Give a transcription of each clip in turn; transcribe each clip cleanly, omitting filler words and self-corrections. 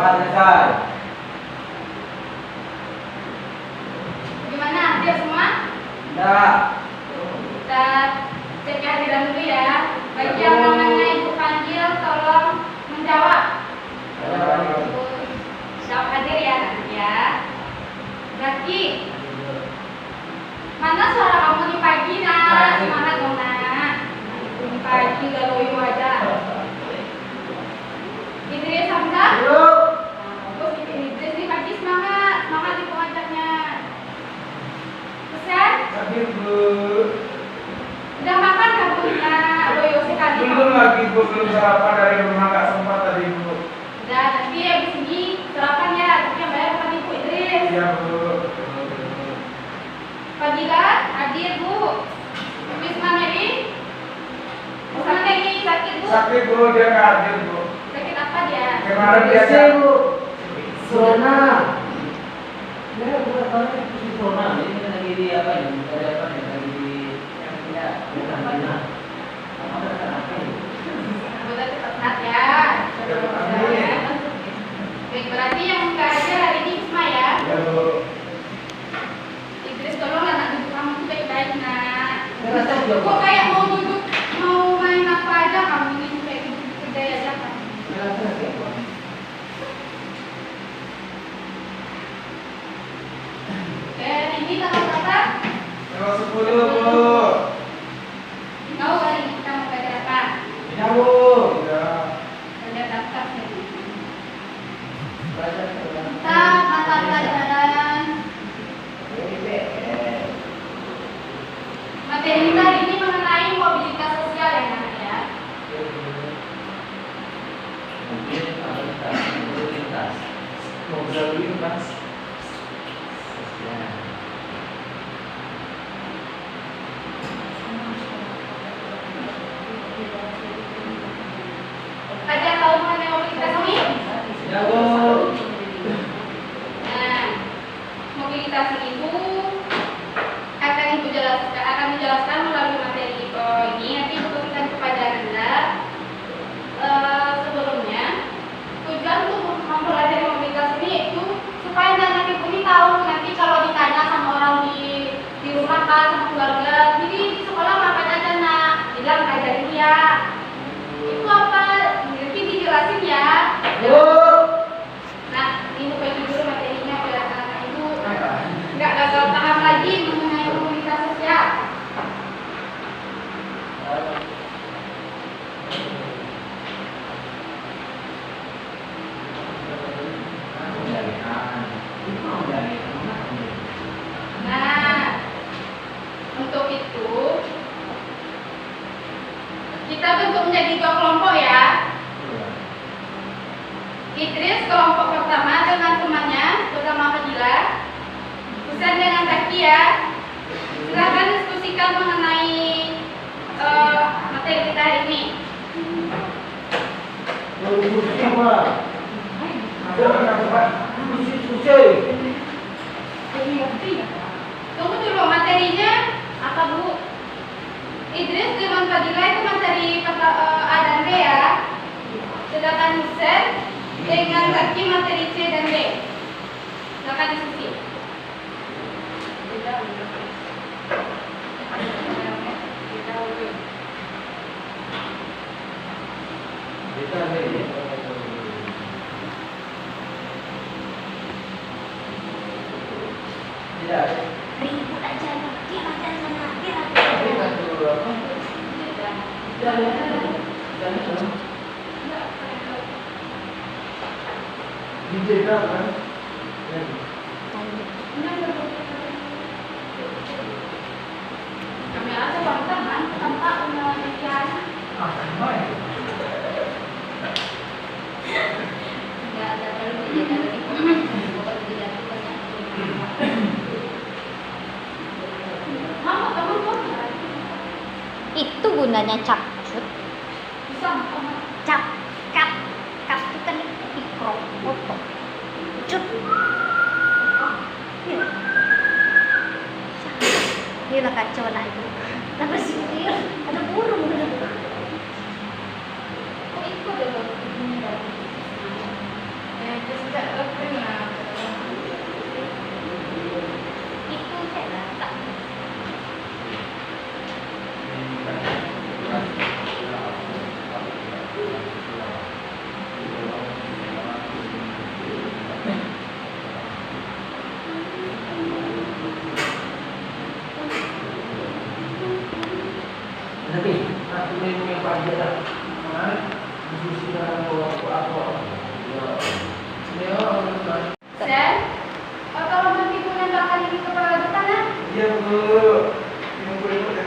Doa selesai. Gimana? Hadir semua? Enggak. Kita cek kehadiran dulu ya. Bagi yang namanya Ibu panggil, tolong menjawab. Jawab hadir ya nanti ya. Zaki, mana suara kamu di pagi nak? Semangat dong nak. Di pagi udah loyo aja. Idris Hamzah. Bagus Idris di pagi semangat, semangat di pengajarnya. Pesan? Hadir Bu. Udah makan kan Bu? Nah, loyo sekali. Belum lagi Bu, belum sarapan dari rumah nggak sempat tadi Bu. Udah, nanti habis ini sarapan ya. Tapi yang bayar bukan Ibu Idris. Iya Bu. Fadila, hadir Bu. Wisma Mary. Wisma Mary sakit Bu. Sakit Bu, dia nggak hadir Bu. Sakit apa dia? Kemarin dia Bu. Zona. Ya, buat orang itu zona. Ini kan lagi di apa ini? Ada apa nih? Lagi di yang tidak bukan bina. Apa apa ini? Semoga cepat sehat ya. Baik, berarti yang nggak ada hari ini Wisma ya. Ya Bu. Idris tolong anak duduk kamu tuh baik-baik nak. Rasa juga, Kok Pak. kayak mau duduk, mau main apa aja kamu ini kayak duduk kerja aja kan? Rasa siapa? Oke, ini tanggal berapa? Tanggal 10 Bu. Tahu kali ini kita mau belajar apa? Ya Bu. Ya. Belajar daftar ya. Baca Kita mata pelajaran materi kita hari ini mengenai mobilitas sosial ya nak ya. Ada yang tahu mengenai mobilitas ini? Ya Bu. Nah, mobilitas itu akan Ibu jelaskan, akan dijelaskan melalui materi ini. Nanti Ibu berikan kepada Anda. Sebelumnya, tujuan untuk mempelajari mobilitas ini itu supaya anak Ibu ini tahu nanti kalau ditanya sama orang di rumah kan sama keluarga, jadi di sekolah ngapain aja nak? Bilang ngajar dulu ya. Itu apa? Nanti dijelasin ya. Bu. Nah, ini bagi dulu materinya biar anak Ibu nggak gagal paham lagi mengenai mobilitas sosial. Nah, untuk itu kita bentuk menjadi 2 kelompok ya. Idris kelompok pertama dengan temannya bersama Fadila, Husain dengan Zaki ya. Silahkan diskusikan mengenai materi kita hari ini. Tunggu dulu, materinya apa Bu? Idris dengan Fadila itu materi A dan B ya. Sedangkan Husain dengan Zaki materi C dan D. Silakan diskusi. Tidak. Ribut aja nanti ada sana Tapi satu apa? Dijaga kan? Kami ada teman-teman tempat penelitian. Enggak ada perlu dijaga lagi. Mama kamu kok Itu gunanya capcut. bisa Cap, kap itu kan mikrofoto. Cut. Iya. Ini lah kacau lah itu. Apa sih dia? Ada burung. kok ikut dulu. diskusi dalam kelompok. Ya, Sen, tolong bantu ibu nembakkan ini ke depan ya. Iya Bu. Yang Bu ikut ya.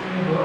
Sini Bu.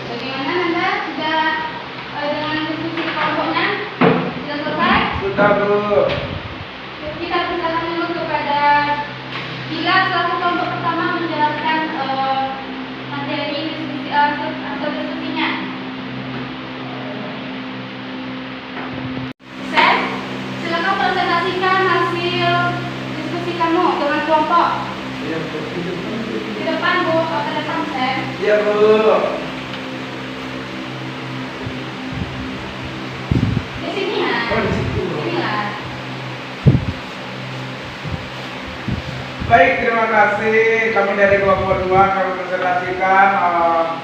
Bagaimana Nanda? Sudah dengan diskusi kelompoknya? Sudah selesai? Sudah Bu. Kita persilakan dulu kepada Bila selaku kelompok pertama menjelaskan materi diskusi hasil diskusinya. Sen, silakan presentasikan hasil diskusi kamu dengan kelompok. Iya Bu. Di depan Bu, ke depan Sen. Iya Bu. Di sini ya. Oh, di situ. Sini lah. Baik, terima kasih. Kami dari kelompok 2 kami presentasikan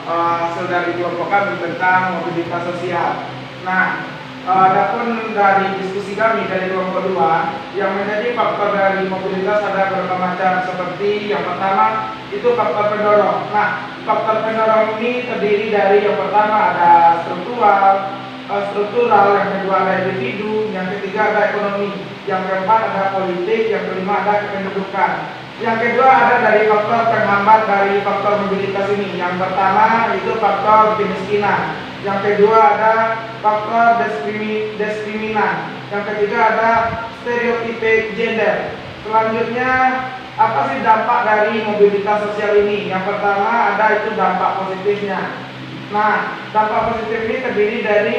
hasil dari kelompok kami tentang mobilitas sosial. Nah, adapun dari diskusi kami dari kelompok 2 yang menjadi faktor dari mobilitas ada beberapa macam, seperti yang pertama itu faktor pendorong. Nah, faktor pendorong ini terdiri dari yang pertama ada struktural, yang kedua ada individu, yang ketiga ada ekonomi, yang keempat ada politik, yang kelima ada kependudukan. Yang kedua ada dari faktor penghambat dari faktor mobilitas ini. Yang pertama itu faktor kemiskinan, yang kedua ada faktor diskriminan, yang ketiga ada stereotip gender. Selanjutnya apa sih dampak dari mobilitas sosial ini? Yang pertama ada itu dampak positifnya. Nah, dampak positif ini terdiri dari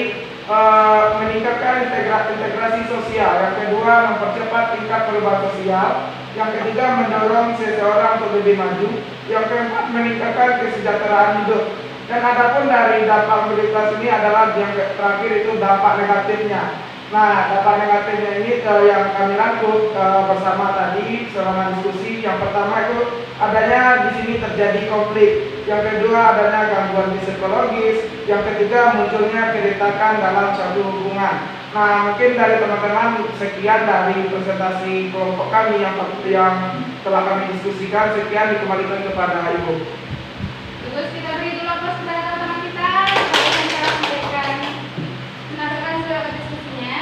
meningkatkan integrasi sosial. Yang kedua, mempercepat tingkat perubahan sosial. Yang ketiga, mendorong seseorang untuk lebih maju. Yang keempat, meningkatkan kesejahteraan hidup. Dan adapun dari dampak mobilitas ini adalah yang terakhir itu dampak negatifnya. Nah, dampak negatifnya ini yang kami rangkum bersama tadi selama diskusi. Yang pertama itu adanya di sini terjadi konflik. Yang kedua adanya gangguan psikologis. Yang ketiga munculnya keretakan dalam suatu hubungan. Nah, mungkin dari teman-teman sekian dari presentasi kelompok kami yang telah kami diskusikan. Sekian dikembalikan kepada Ibu. Terus kita beri dulu aplaus kepada teman-teman kita. Bagaimana cara memberikan menarikkan diskusinya.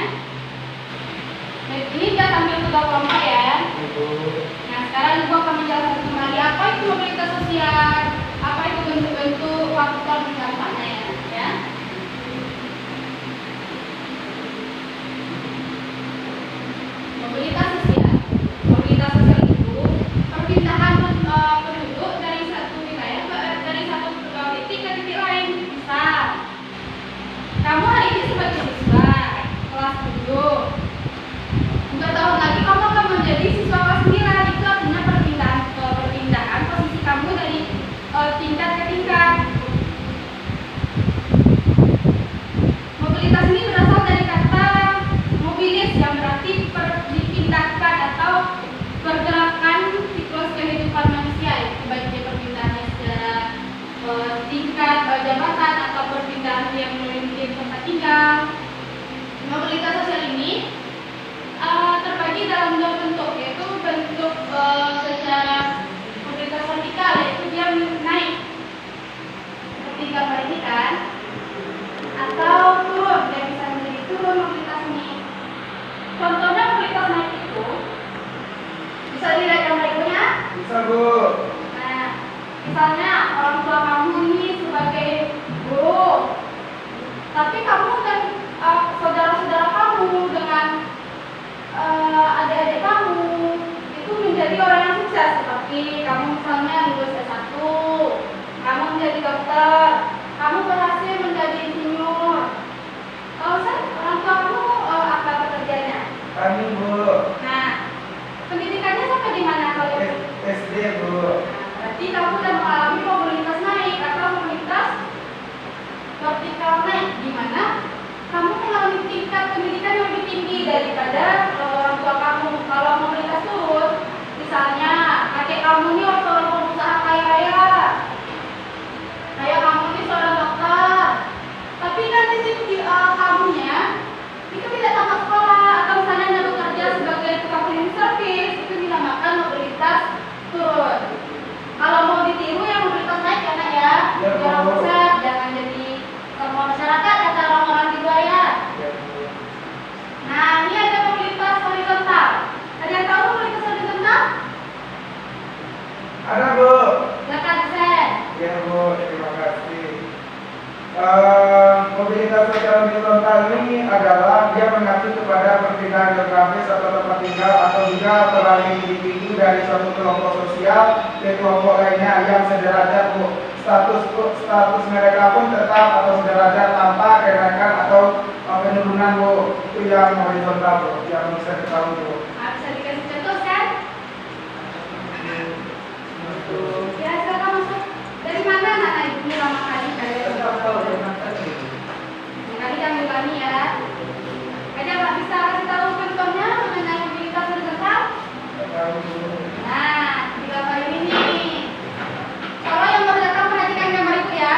Baik, ini sudah tampil kedua kelompok ya. Nah, sekarang Ibu akan menjelaskan kembali apa itu mobilitas sosial, apa itu bentuk-bentuk faktor dan dampaknya ya. Mobilitas sosial. Mobilitas sosial itu perpindahan penduduk dari satu wilayah dari satu titik ke titik lain. Misal, kamu hari ini sebagai siswa kelas 7. 2 tahun lagi kamu akan menjadi siswa kelas 9. Itu artinya perpindahan posisi kamu dari laki-laki, kamu misalnya lulus S1, kamu menjadi dokter, kamu berhasil menjadi insinyur. Orang tua kamu apa pekerjaannya? Kami Bu, Nah, pendidikannya sampai di mana kalau itu? SD Bu. Berarti kamu udah mengalami mobilitas naik atau mobilitas vertikal naik, di mana kamu mengalami tingkat pendidikan yang lebih tinggi daripada orang tua kamu. Kalau mobilitas turun, misalnya kakek kamu ini seorang pengusaha kaya raya, kayak kamu ini seorang dokter, tapi nanti kamunya itu tidak tamat sekolah atau misalnya anda bekerja sebagai tukang cleaning service, itu dinamakan mobilitas turun. Kalau mau ditiru yang mobilitas naik ya nak ya, Ya, biar Bu. sukses, jangan jadi semua masyarakat kata orang-orang di ya. Ya Bu. Nah ini ada mobilitas horizontal. Ada yang tahu mobilitas horizontal? Ada Bu. Silakan desain. Ya Bu, terima kasih. Mobilitas sosial horizontal ini adalah dia mengacu kepada perpindahan geografis atau tempat tinggal atau juga beralih individu dari suatu kelompok sosial ke kelompok lainnya yang sederajat Bu. Status mereka pun tetap atau sederajat tanpa kenaikan atau penurunan Bu. Itu yang horizontal Bu, yang bisa diketahui Bu. Nah, bisa dikasih contoh kan? Ya silakan masuk. Dari mana anak ibu lama kali kalian? Kali yang ulangi ya. Ada nggak bisa kasih tahu contohnya mengenai mobilitas horizontal? Nah, di gambar ini nih. Kalau yang baru datang perhatikan gambar itu ya.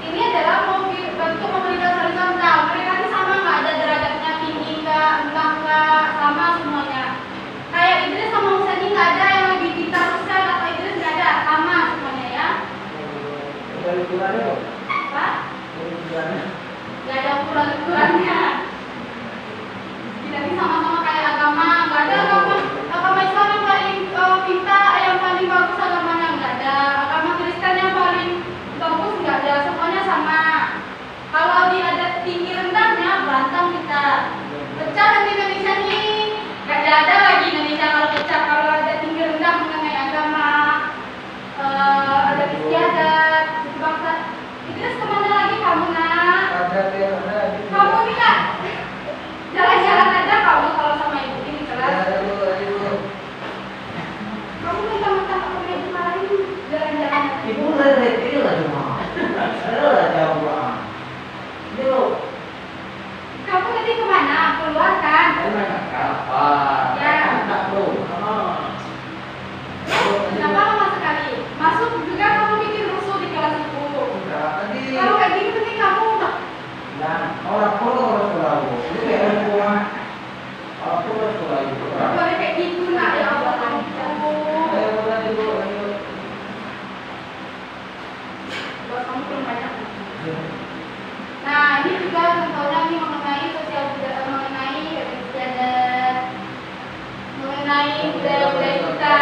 Ini adalah bentuk mobilitas horizontal. Mereka ini sama nggak, ada derajatnya tinggi nggak, rendah nggak, sama semuanya. Kayak Idris sama Husain ini nggak ada yang lebih pintar Husain atau Idris, nggak ada, sama semuanya ya. Apa? Nggak ada ukuran-ukurannya. Kita ini sama-sama kayak agama, nggak ada agama Islam yang paling pintar, yang paling bagus agamanya, nggak ada. Agama Kristen yang paling bagus, nggak ada. Semuanya sama. Kalau dia ada tinggi rendahnya, berantem kita. Pecah di Indonesia nih, nggak ada lagi Indonesia kalau pecah. Kalau ada tinggi rendah mengenai agama, ada istiadat, suku bangsa. Terus kemana lagi kamu nak? Kamu ini nak jalan-jalan aja kamu kalau sama ibu ini kelas. Kamu mentang-mentang aku punya kemarin jalan-jalan aja. Ibu repetir lah cuma. Salah jawab. Itu. Kamu tadi kemana? Keluar kan? Kapal. Ya. Tak perlu. Kenapa lama sekali? Masuk juga kamu bikin rusuh di kelas itu. Tadi. Kalau kayak gini penting kamu Dan orang sekolah itu kayak orang tua. Orang tua sekolah itu. boleh kayak gitu nak ya Allah kamu. Saya bukan itu. Buat kamu belum banyak. Nah ini juga contohnya nih mengenai sosial budaya, mengenai istiadat, mengenai budaya-budaya kita.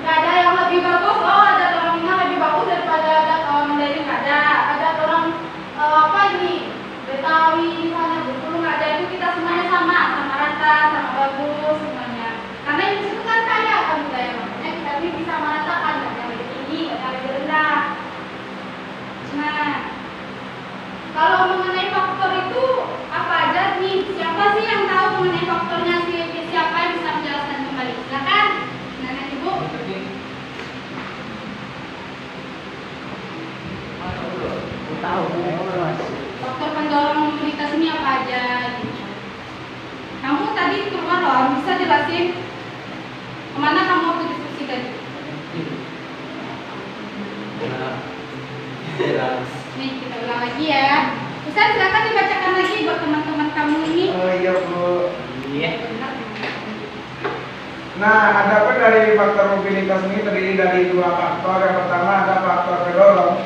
Nggak ada yang lebih bagus. Oh ada orang Minang lebih bagus daripada ada orang Mandarin, nggak ada. Ada orang apa ini Betawi misalnya Bengkulu, nggak ada. Itu kita semuanya sama rata, sama bagus semuanya. Karena yang di situ kan kaya kan budaya, makanya kita ini bisa meratakan, nggak ada yang lebih tinggi, nggak ada yang lebih rendah. Nah, kalau mengenai faktor itu apa aja nih? Siapa sih yang tahu mengenai faktornya? Siapa yang bisa menjelaskan kembali? Silakan, nenek ibu. Tahu. Faktor pendorong mobilitas ini apa aja? Kamu tadi keluar loh, bisa jelasin kemana kamu waktu diskusi tadi? Nih kita ulang lagi ya. Ustaz silakan dibacakan lagi buat teman-teman kamu ini. Oh iya Bu. Iya. Nah, adapun dari faktor mobilitas ini terdiri dari dua faktor. Yang pertama ada faktor pendorong,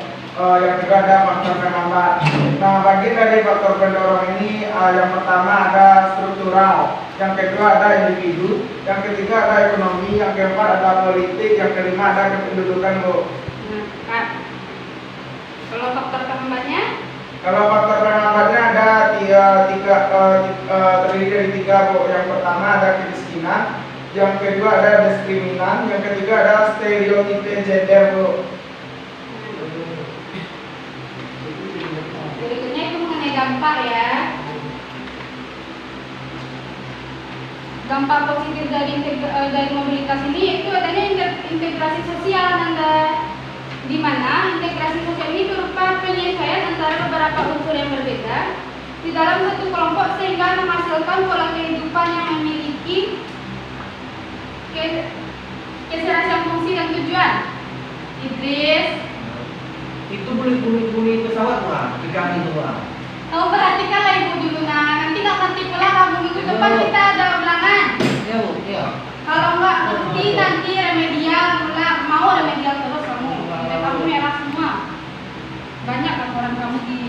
yang kedua ada faktor penghambat. Nah, bagi dari faktor pendorong ini, yang pertama ada struktural, yang kedua ada individu, yang ketiga ada ekonomi, yang keempat ada politik, yang kelima ada kependudukan Bu. Nah, Kak. Kalau faktor penghambatnya? Kalau faktor penghambatnya ada terdiri dari tiga Bu. Yang pertama ada kemiskinan, yang kedua ada diskriminan, yang ketiga ada stereotipe gender, Bu. Berikutnya itu mengenai dampak ya. Dampak positif dari mobilitas ini itu adanya integrasi sosial, Nanda, di mana integrasi sosial ini berupa penyesuaian antara beberapa unsur yang berbeda di dalam satu kelompok sehingga menghasilkan pola kehidupan yang memiliki keserasian fungsi dan tujuan. Idris, Itu bunyi pesawat mah, di kami itu mah. kamu perhatikanlah ibu dulu, nanti nggak ngerti pula kamu minggu depan kita ada ulangan. Iya Bu, iya. Kalau nggak ngerti nanti remedial pula, mau remedial terus kamu. Nilai kamu merah semua. Banyak laporan kamu di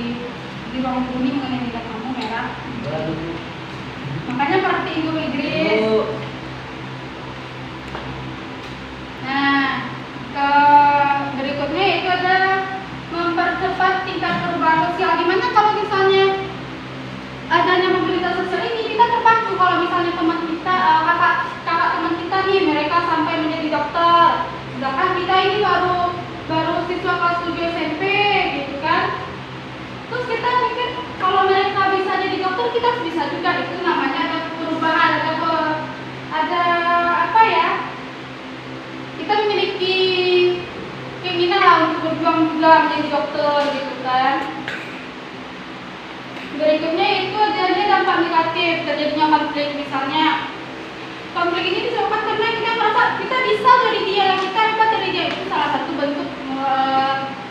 ruang kuning mengenai nilai kamu merah. Waduh. Makanya perhatiin dulu Idris. Bu. Nah, ke berikutnya itu ada mempercepat tingkat perubahan sosial. Dimana kalau misalnya adanya mobilitas sosial ini kita terpacu kalau misalnya teman kita, kakak teman kita nih mereka sampai menjadi dokter, sedangkan kita ini baru siswa kelas 7 SMP gitu kan. Terus kita mikir kalau mereka bisa jadi dokter kita bisa juga. Itu namanya ada perubahan, ada apa ya, kita memiliki keinginan lah untuk berjuang juga menjadi dokter gitu kan. Berikutnya itu adanya dampak negatif terjadinya konflik. Misalnya konflik ini disebabkan karena kita merasa kita bisa dari dia, yang kita hebat dari dia. Itu salah satu bentuk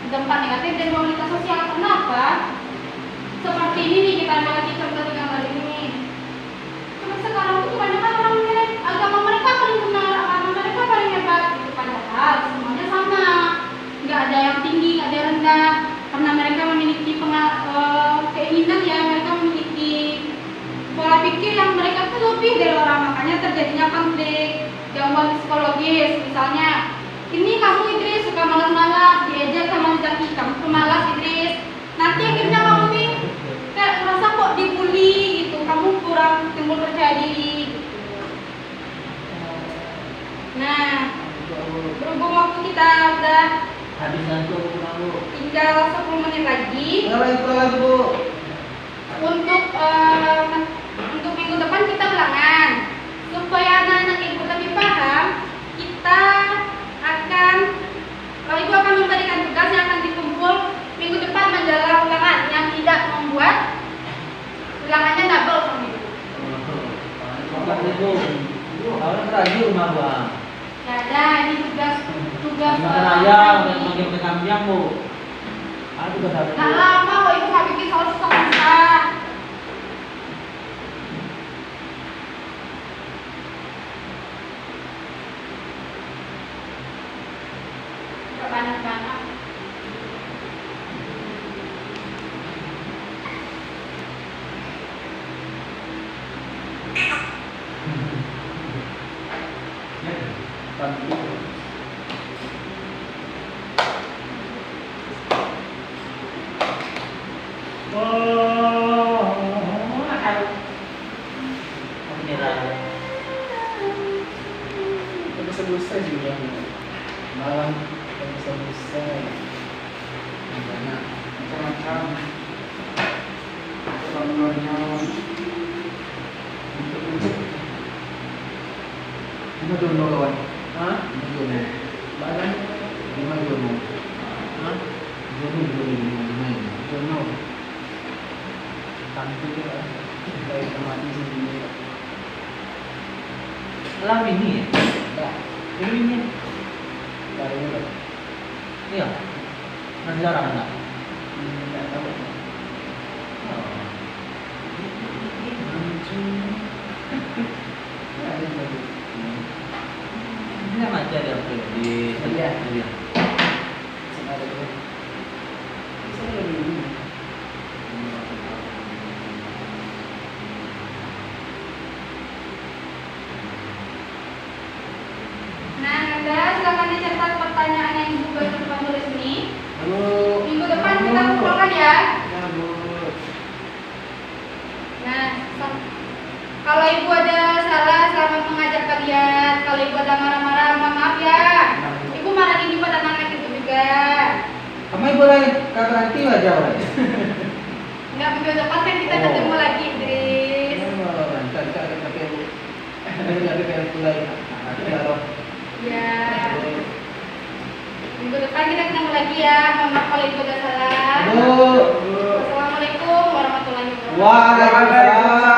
dampak negatif dari mobilitas sosial. Kenapa? Seperti ini nih, kita ambil lagi contoh di gambar ini. Cuma sekarang itu kebanyakan orang menilai agama mereka paling benar, agama mereka paling hebat gitu. Padahal semuanya sama, nggak ada yang tinggi, nggak ada yang rendah, karena mereka memiliki keinginan ya, mereka memiliki pola pikir yang mereka tuh lebih dari orang, makanya terjadinya konflik, gangguan psikologis. Misalnya, ini kamu Idris suka malas-malas, diajak sama Zaki, kamu pemalas Idris. Nanti akhirnya kamu nih kayak merasa kok dibully gitu, kamu kurang timbul percaya diri. Nah, berhubung waktu kita udah Habis nanti Bu. tinggal 10 menit lagi. Kalau itu lagi Bu. Untuk minggu depan kita ulangan. Supaya anak-anak ibu lebih paham, kita akan ibu akan memberikan tugas yang akan dikumpul minggu depan menjelang ulangan yang tidak membuat ulangannya double sama ibu. Bukan itu. Kalau terakhir rumah gua. Ya ada, ini tugas Makan ayam, makan kambing Bu. Ada tugas apa? Nggak lama kok ibu nggak bikin soal susah. Nggak banyak-banyak. Bisa juga malam bisa banyak macam-macam contohnya ini dulu kawan, ini dulu badan lima dulu, dulu cantik ya, kayak temati sendiri. Lam ini ya? Enggak. Ini Baru ini. iya. Masih jarang enggak? Enggak tahu. Ini sama aja dia di Iya. Iya. Ada dulu. Bisa lebih. Nah, Nanda, silakan dicatat pertanyaan yang ibu baca tulis ini. Halo. Minggu depan kita kumpulkan ya. Ya, Bu. Nah, kalau ibu ada salah selama mengajar kalian, boleh kata nanti aja boleh. Enggak, minggu depan kan kita ketemu lagi, Idris. Ya. Minggu depan kita ketemu lagi ya. Mohon maaf kalau ibu ada salah. Assalamualaikum warahmatullahi wabarakatuh. Waalaikumsalam.